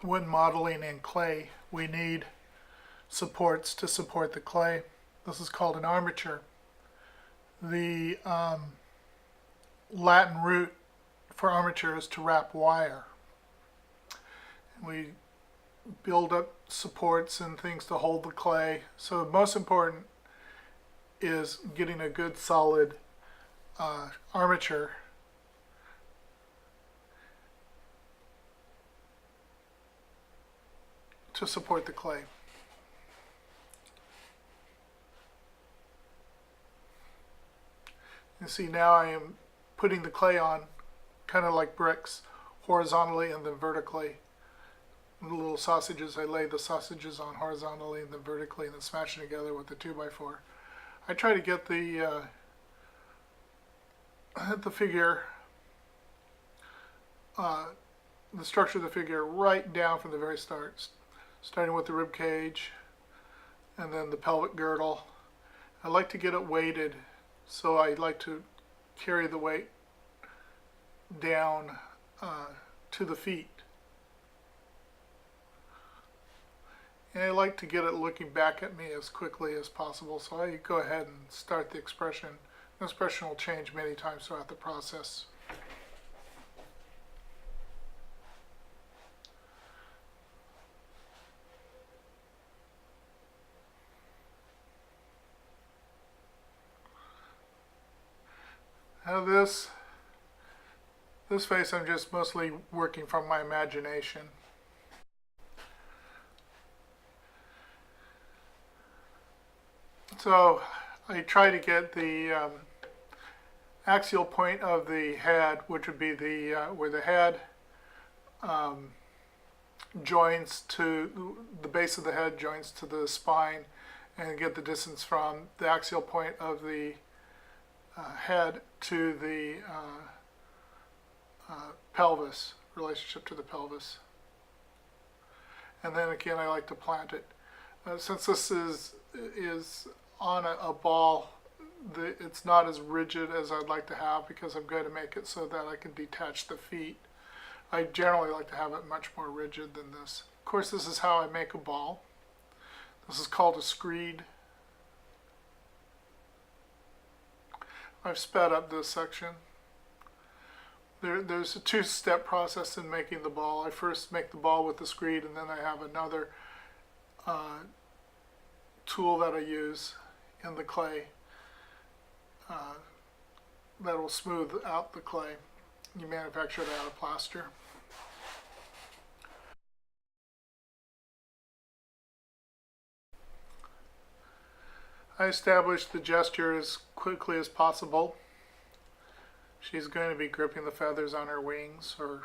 when modeling in clay, we need supports to support the clay. This is called an armature. The Latin root for armature is to wrap wire. We build up supports and things to hold the clay. So most important is getting a good solid armature to support the clay. You see now I am putting the clay on kind of like bricks, horizontally and then vertically. The little sausages, I lay the sausages on horizontally and then vertically and then smash it together with the 2x4. I try to get the figure, the structure of the figure right down from the very start, starting with the rib cage and then the pelvic girdle. I like to get it weighted, so I like to carry the weight down to the feet. And I like to get it looking back at me as quickly as possible, so I go ahead and start the expression. The expression will change many times throughout the process. Now this face I'm just mostly working from my imagination. So I try to get the axial point of the head, which would be the where the head joins to the base of the head, joins to the spine, and get the distance from the axial point of the head to the pelvis, relationship to the pelvis. And then again, I like to plant it. Since this is on a ball, it's not as rigid as I'd like to have, because I'm going to make it so that I can detach the feet. I generally like to have it much more rigid than this. Of course, this is how I make a ball. This is called a screed. I've sped up this section. There's a two-step process in making the ball. I first make the ball with the screed, and then I have another tool that I use in the clay that will smooth out the clay. You manufacture it out of plaster. I established the gesture as quickly as possible. She's going to be gripping the feathers on her wings or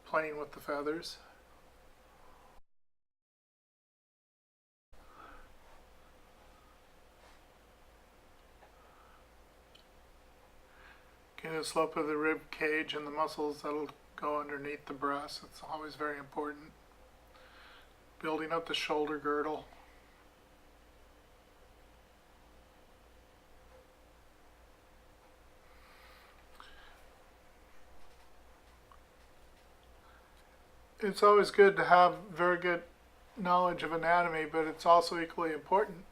playing with the feathers. Getting the slope of the rib cage and the muscles that'll go underneath the breast. It's always very important. Building up the shoulder girdle. It's always good to have very good knowledge of anatomy, but it's also equally important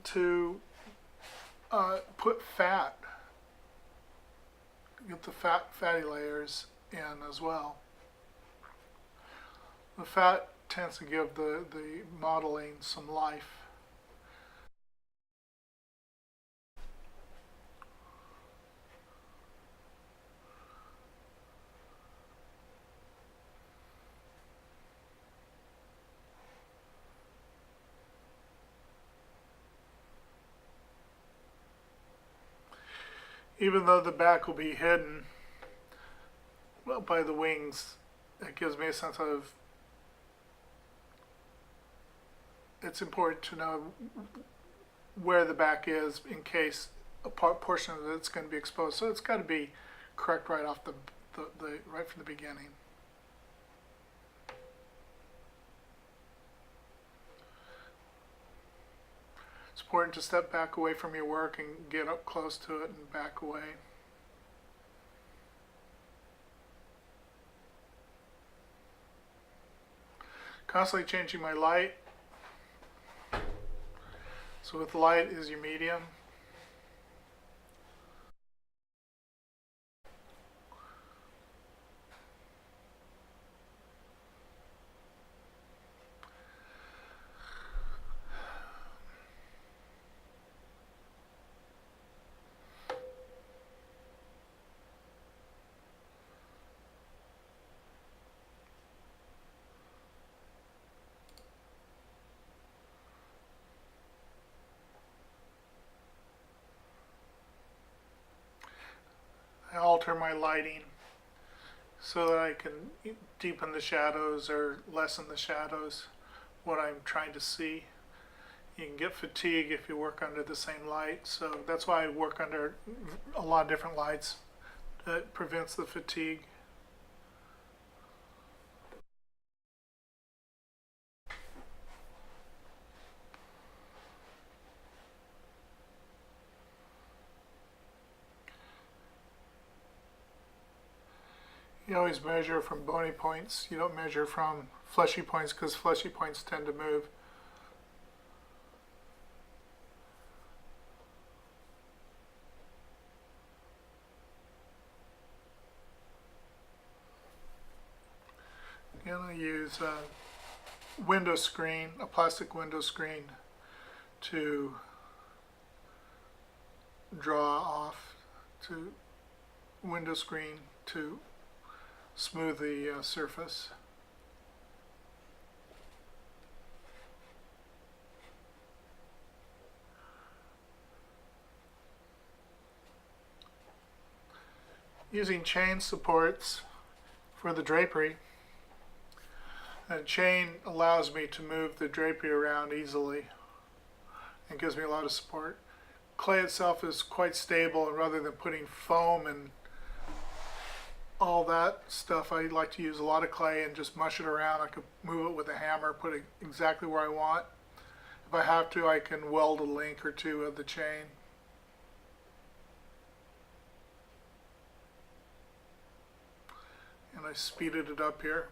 to put fat, get the fatty layers in as well. The fat tends to give the modeling some life. Even though the back will be hidden well by the wings, it gives me a sense of, it's important to know where the back is in case a portion of it's going to be exposed. So it's got to be correct right off the right from the beginning. It's important to step back away from your work and get up close to it and back away. Constantly changing my light. So with light is your medium. I alter my lighting so that I can deepen the shadows or lessen the shadows, what I'm trying to see. You can get fatigue if you work under the same light, so that's why I work under a lot of different lights. That prevents the fatigue. You always measure from bony points. You don't measure from fleshy points because fleshy points tend to move. Again, I use a window screen, a plastic window screen, to draw off, to window screen to smooth the surface. Using chain supports for the drapery. A chain allows me to move the drapery around easily and gives me a lot of support. Clay itself is quite stable, and rather than putting foam and all that stuff, I like to use a lot of clay and just mush it around. I could move it with a hammer, put it exactly where I want. If I have to, I can weld a link or two of the chain. And I speeded it up here.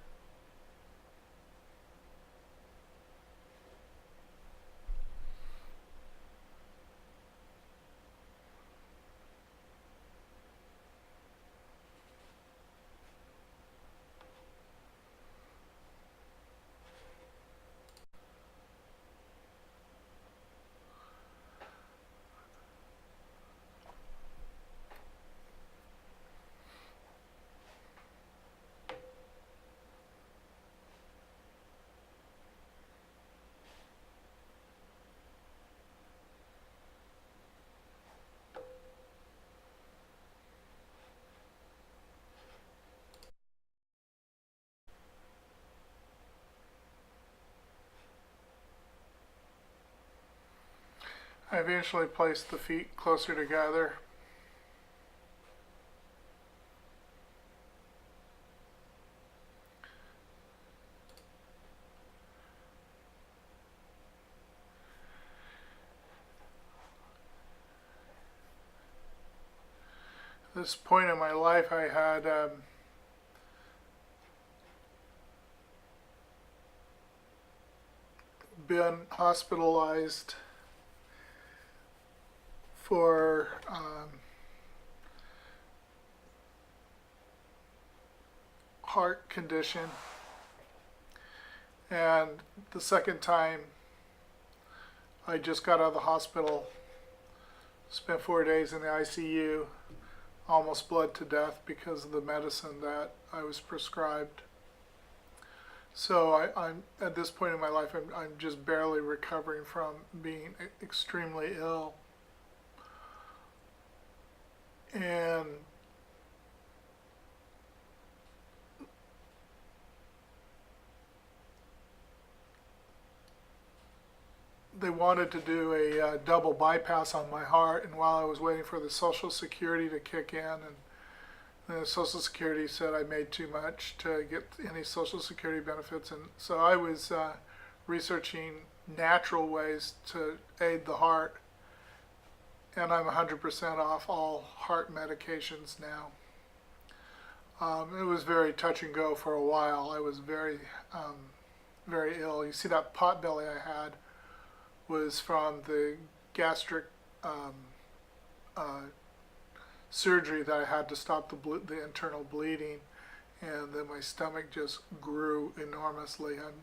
I eventually placed the feet closer together. At this point in my life, I had been hospitalized for heart condition, and the second time I just got out of the hospital, spent 4 days in the ICU, almost bled to death because of the medicine that I was prescribed. So I'm at this point in my life, I'm just barely recovering from being extremely ill. And they wanted to do a double bypass on my heart, and while I was waiting for the Social Security to kick in, and the Social Security said I made too much to get any Social Security benefits, and so I was researching natural ways to aid the heart, and I'm 100% off all heart medications now. It was very touch and go for a while. I was very very ill. You see that pot belly I had was from the gastric surgery that I had to stop the internal bleeding, and then my stomach just grew enormously. I'm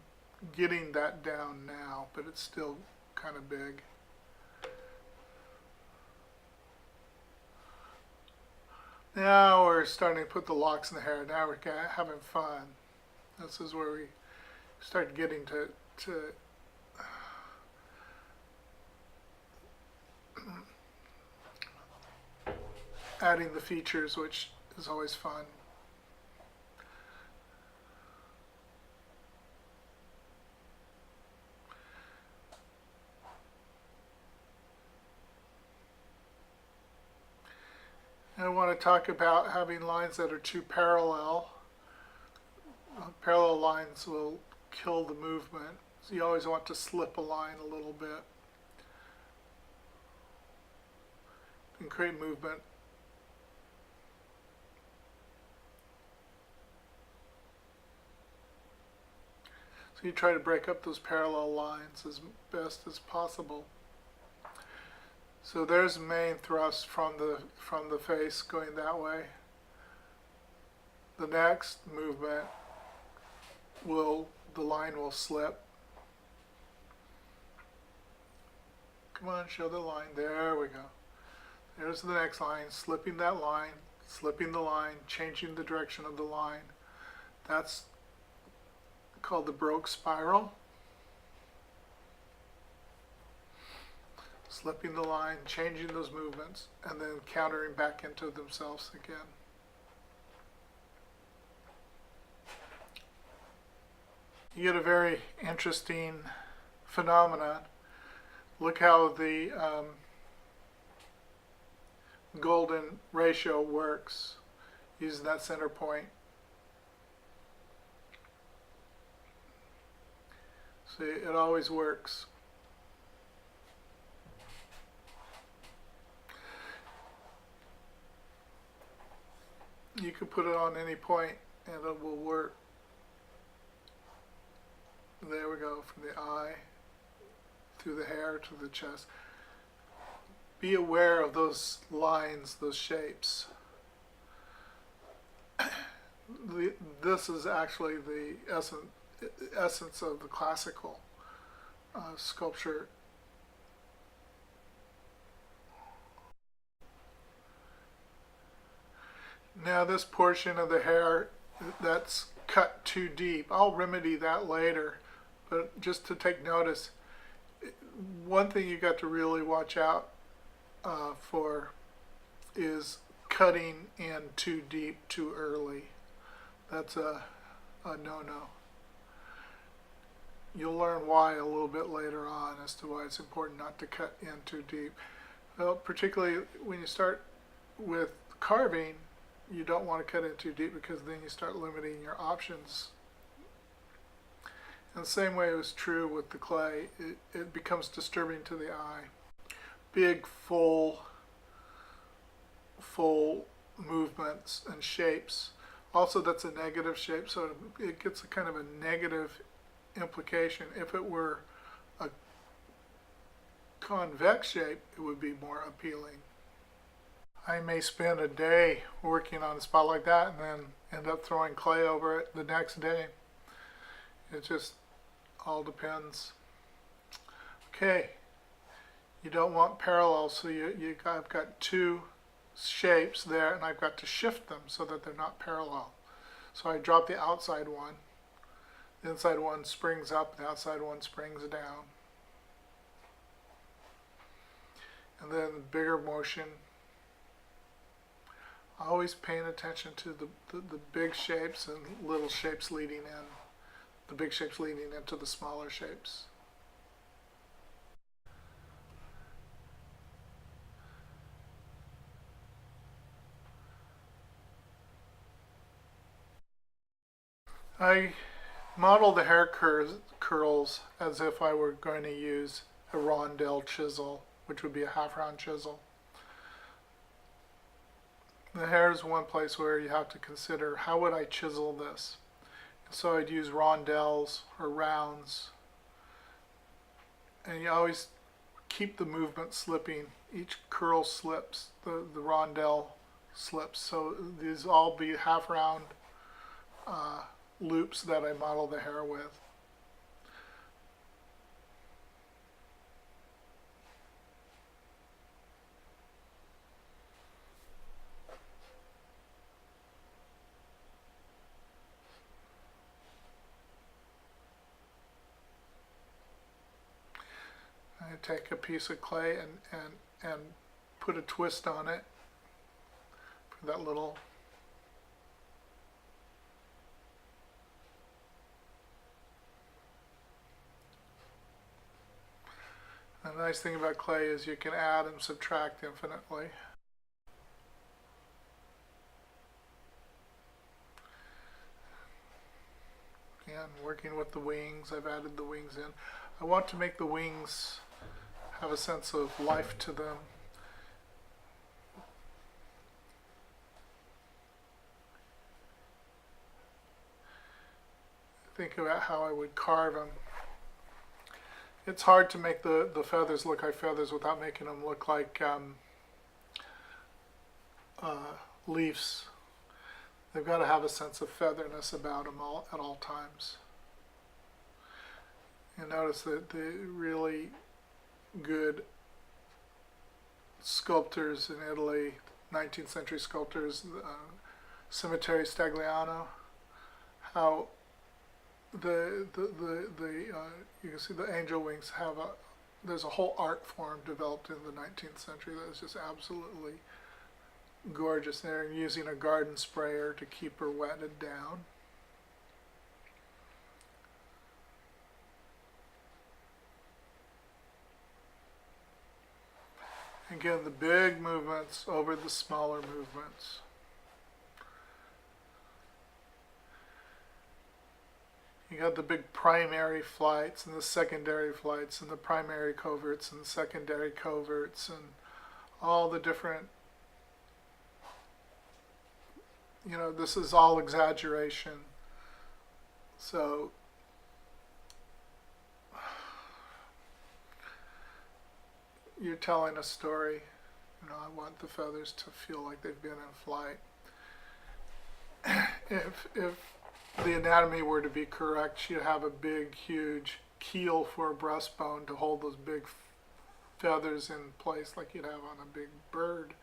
getting that down now, but it's still kind of big. Now we're starting to put the locks in the hair. Now we're having fun. This is where we start getting to adding the features, which is always fun. And I want to talk about having lines that are too parallel. Parallel lines will kill the movement. So you always want to slip a line a little bit and create movement. So you try to break up those parallel lines as best as possible. So there's main thrust from the face going that way. The next movement the line will slip. Come on, show the line. There we go. There's the next line, slipping that line, slipping the line, changing the direction of the line. That's called the Broke spiral. Slipping the line, changing those movements, and then countering back into themselves again. You get a very interesting phenomenon. Look how the golden ratio works using that center point. See, it always works. You can put it on any point and it will work. There we go, from the eye, through the hair to the chest. Be aware of those lines, those shapes. This is actually the essence of the classical sculpture. Now this portion of the hair that's cut too deep, I'll remedy that later, but just to take notice, one thing you got to really watch out for is cutting in too deep too early. That's a no-no. You'll learn why a little bit later on as to why it's important not to cut in too deep. Well, particularly when you start with carving, you don't want to cut in too deep because then you start limiting your options. And the same way is true with the clay. It becomes disturbing to the eye. Big, full movements and shapes. Also, that's a negative shape, so it gets a kind of a negative implication. If it were a convex shape, it would be more appealing. I may spend a day working on a spot like that and then end up throwing clay over it the next day. It just all depends. Okay, you don't want parallels, so I've got two shapes there and I've got to shift them so that they're not parallel. So I drop the outside one, the inside one springs up, the outside one springs down. And then the bigger motion, always paying attention to the big shapes and little shapes leading in. The big shapes leading into the smaller shapes. I model the hair curls as if I were going to use a rondelle chisel, which would be a half-round chisel. The hair is one place where you have to consider, how would I chisel this? So I'd use rondelles or rounds, and you always keep the movement slipping. Each curl slips, the rondelle slips. So these all be half round loops that I model the hair with. I take a piece of clay and put a twist on it for that little. The nice thing about clay is you can add and subtract infinitely. And working with the wings, I've added the wings in. I want to make the wings have a sense of life to them. Think about how I would carve them. It's hard to make the feathers look like feathers without making them look like leaves. They've got to have a sense of featherness about them at all times. You notice that the really good sculptors in Italy, 19th century sculptors, Cimiteri Stagliano, how you can see the angel wings have there's a whole art form developed in the 19th century that is just absolutely gorgeous. They're using a garden sprayer to keep her wetted down. Again, the big movements over the smaller movements. You got the big primary flights and the secondary flights and the primary coverts and the secondary coverts and all the different, this is all exaggeration. So you're telling a story. I want the feathers to feel like they've been in flight. If the anatomy were to be correct, she'd have a big, huge keel for a breastbone to hold those big feathers in place like you'd have on a big bird.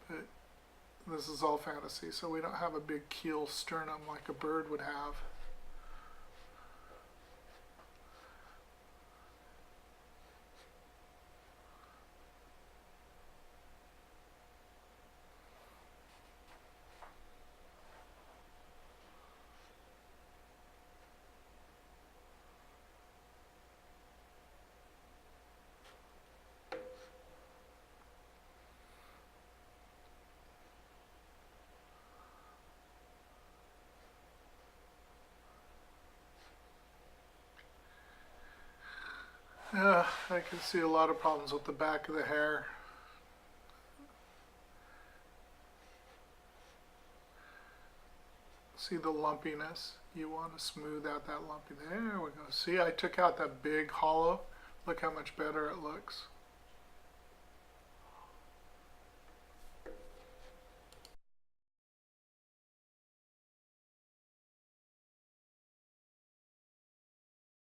But this is all fantasy, so we don't have a big keel sternum like a bird would have. I can see a lot of problems with the back of the hair. See the lumpiness? You want to smooth out that lumpy. There we go. See, I took out that big hollow. Look how much better it looks.